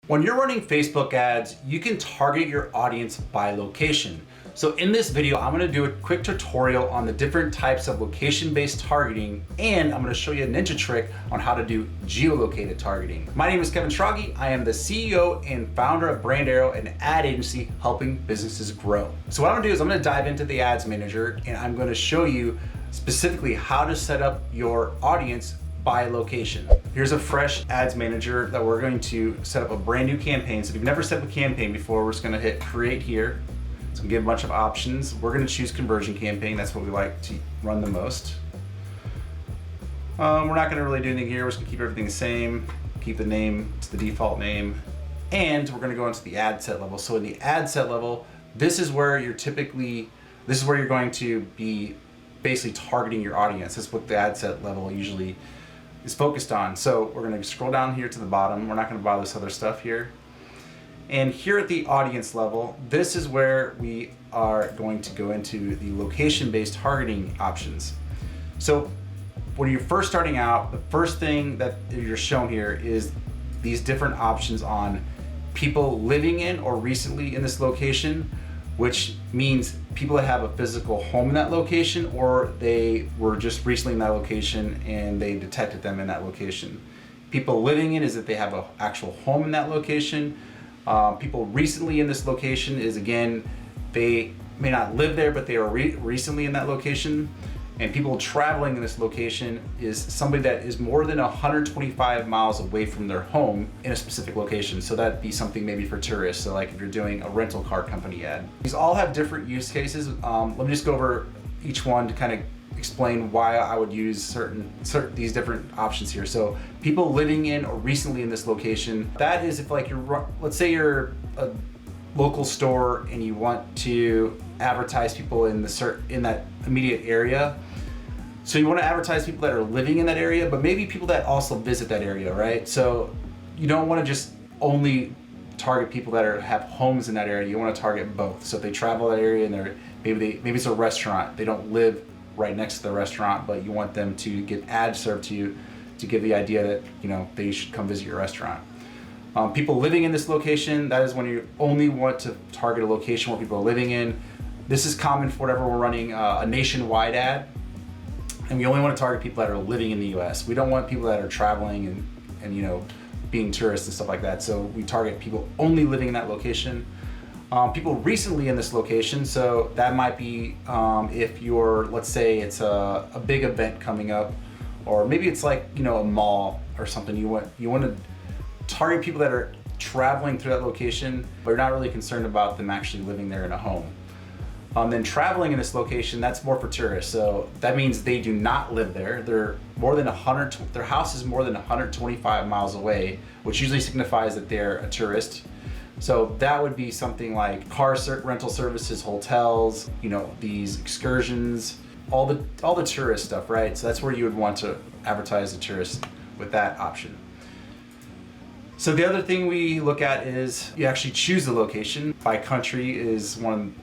When you're running Facebook ads, you can target your audience by location. So in this video, I'm gonna do a quick tutorial on the different types of location-based targeting, and I'm gonna show you a ninja trick on how to do geolocated targeting. My name is Kevin Schrage. I am the CEO and founder of Brand Arrow, an ad agency helping businesses grow. So what I'm gonna do is I'm gonna dive into the ads manager, and I'm gonna show you specifically how to set up your audience by location. Here's a fresh ads manager that we're going to set up a brand new campaign. So if you've never set up a campaign before, we're just gonna hit create here. It's gonna give a bunch of options. We're gonna choose conversion campaign. That's what we like to run the most. We're not gonna really do anything here. We're just gonna keep everything the same. Keep the name to the default name. And we're gonna go into the ad set level. So in the ad set level, this is where you're going to be basically targeting your audience. That's what the ad set level usually is focused on. So we're gonna scroll down here to the bottom. We're not gonna bother this other stuff here. And here at the audience level, this is where we are going to go into the location-based targeting options. So when you're first starting out, the first thing that you're shown here is these different options on people living in or recently in this location, which means people that have a physical home in that location, or they were just recently in that location and they detected them in that location. People living in is that they have an actual home in that location. People recently in this location is, again, they may not live there, but they are recently in that location. And people traveling in this location is somebody that is more than 125 miles away from their home in a specific location. So that'd be something maybe for tourists. So like if you're doing a rental car company ad. These all have different use cases. Let me just go over each one to kind of explain why I would use these different options here. So people living in or recently in this location, that is if like let's say you're a local store and you want to advertise people in that immediate area. So you want to advertise people that are living in that area, but maybe people that also visit that area, right? So you don't want to just only target people that have homes in that area. You want to target both. So if they travel that area and maybe it's a restaurant, they don't live right next to the restaurant, but you want them to get ads served to you to give the idea that they should come visit your restaurant. People living in this location, that is when you only want to target a location where people are living in. This is common for whenever we're running a nationwide ad, and we only want to target people that are living in the US. We don't want people that are traveling and being tourists and stuff like that. So we target people only living in that location. People recently in this location, so that might be if let's say it's a big event coming up, or maybe it's like a mall or something. You want to target people that are traveling through that location, but you're not really concerned about them actually living there in a home. Then traveling in this location, that's more for tourists. So that means they do not live there. Their house is more than 125 miles away, which usually signifies that they're a tourist. So that would be something like car rental services, hotels, these excursions, all the tourist stuff, right? So that's where you would want to advertise the tourists with that option. So the other thing we look at is you actually choose the location. By country is one of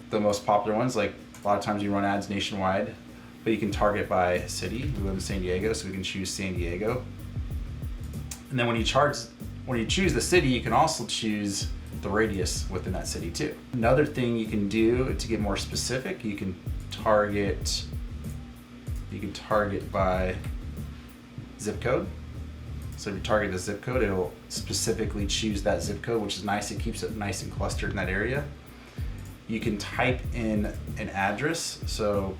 the most popular ones. Like a lot of times you run ads nationwide, but you can target by city. We live in San Diego, so we can choose San Diego. And then when you choose the city, you can also choose the radius within that city too. Another thing you can do to get more specific, you can target by zip code. So if you target the zip code, it'll specifically choose that zip code, which is nice. It keeps it nice and clustered in that area. You can type in an address. So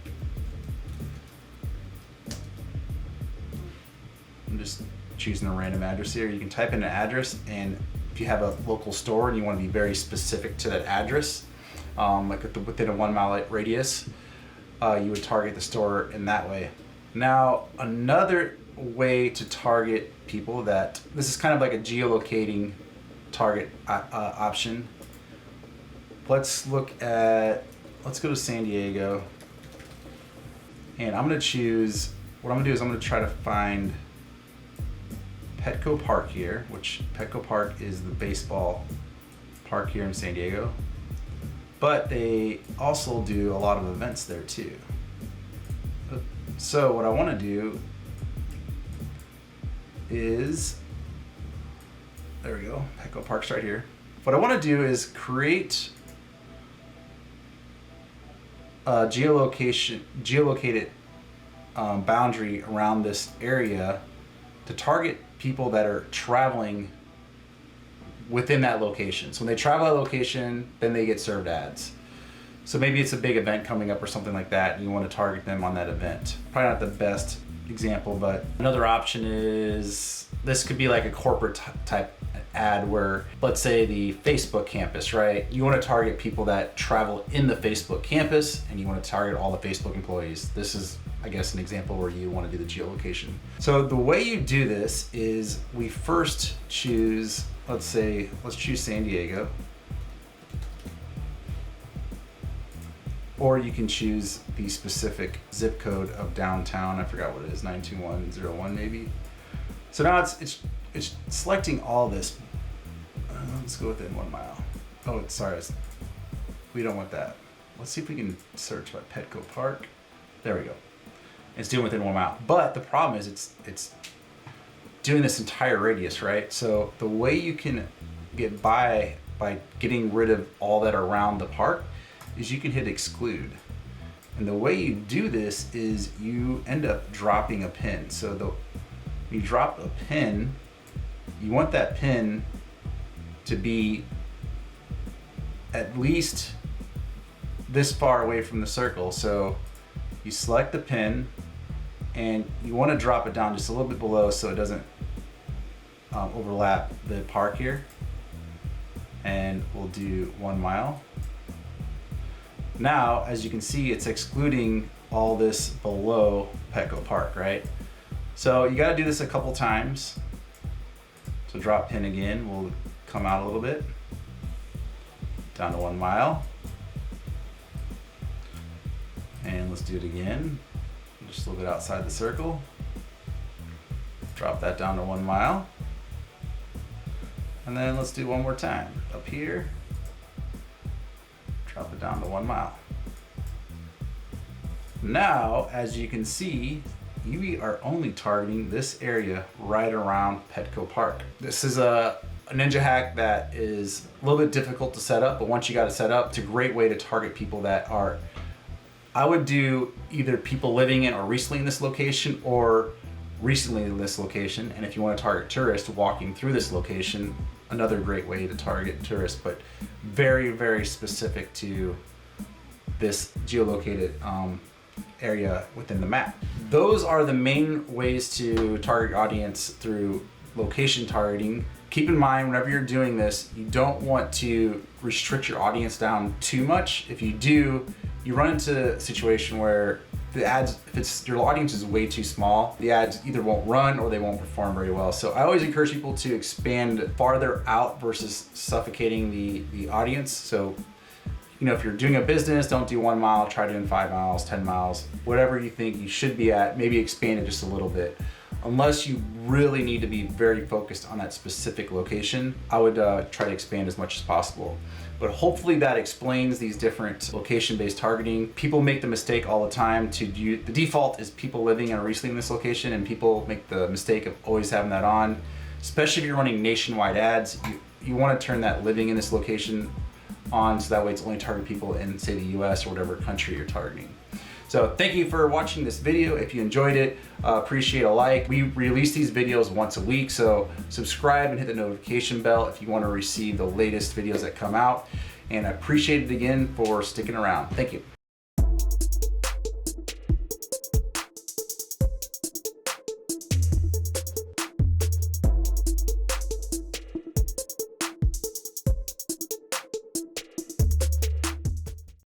I'm just choosing a random address here. You can type in an address, and if you have a local store and you want to be very specific to that address, like within a 1 mile radius, you would target the store in that way. Now, another way to target people this is kind of like a geolocating target option. Let's go to San Diego, and what I'm gonna do is I'm gonna try to find Petco Park here, which Petco Park is the baseball park here in San Diego, but they also do a lot of events there too. So what I want to do is There we go. Petco Park's right here. What I want to do is create a geolocated boundary around this area to target people that are traveling within that location. So when they travel that location, then they get served ads. So maybe it's a big event coming up or something like that, and you want to target them on that event. Probably not the best example, but another option is this could be like a corporate type ad where, let's say the Facebook campus, right? You want to target people that travel in the Facebook campus, and you want to target all the Facebook employees. This is, I guess, an example where you want to do the geolocation. So the way you do this is we first choose, let's choose San Diego. Or you can choose the specific zip code of downtown. I forgot what it is, 92101 maybe. So now it's selecting all this. Let's go within 1 mile. Oh, sorry, we don't want that. Let's see if we can search by Petco Park. There we go. It's doing within 1 mile. But the problem is it's doing this entire radius, right? So the way you can get by getting rid of all that are around the park is you can hit exclude. And the way you do this is you end up dropping a pin. So when you drop a pin, you want that pin to be at least this far away from the circle. So you select the pin and you want to drop it down just a little bit below so it doesn't overlap the park here. And we'll do 1 mile. Now, as you can see, it's excluding all this below Petco Park, right? So you got to do this a couple times. So drop pin again, we'll come out a little bit, down to 1 mile. And let's do it again, just a little bit outside the circle. Drop that down to 1 mile. And then let's do one more time, up here. Drop it down to 1 mile. Now, as you can see, you are only targeting this area right around Petco Park. This is a ninja hack that is a little bit difficult to set up, but once you got it set up, it's a great way to target people that are, I would do either people living in or recently in this location or recently in this location. And if you want to target tourists walking through this location, another great way to target tourists, but very, very specific to this geolocated area within the map. Those are the main ways to target your audience through location targeting. Keep in mind, whenever you're doing this, you don't want to restrict your audience down too much. If you do, you run into a situation where the ads, if your audience is way too small, the ads either won't run or they won't perform very well. So I always encourage people to expand farther out versus suffocating the audience. So, if you're doing a business, don't do 1 mile, try doing 5 miles, 10 miles, whatever you think you should be at, maybe expand it just a little bit. Unless you really need to be very focused on that specific location, I would try to expand as much as possible. But hopefully that explains these different location-based targeting. People make the mistake all the time to do, the default is people living and recently in this location, and people make the mistake of always having that on. Especially if you're running nationwide ads, you want to turn that living in this location on so that way it's only targeting people in, say, the US or whatever country you're targeting. So thank you for watching this video. If you enjoyed it, appreciate a like. We release these videos once a week, so subscribe and hit the notification bell if you want to receive the latest videos that come out. And I appreciate it again for sticking around. Thank you.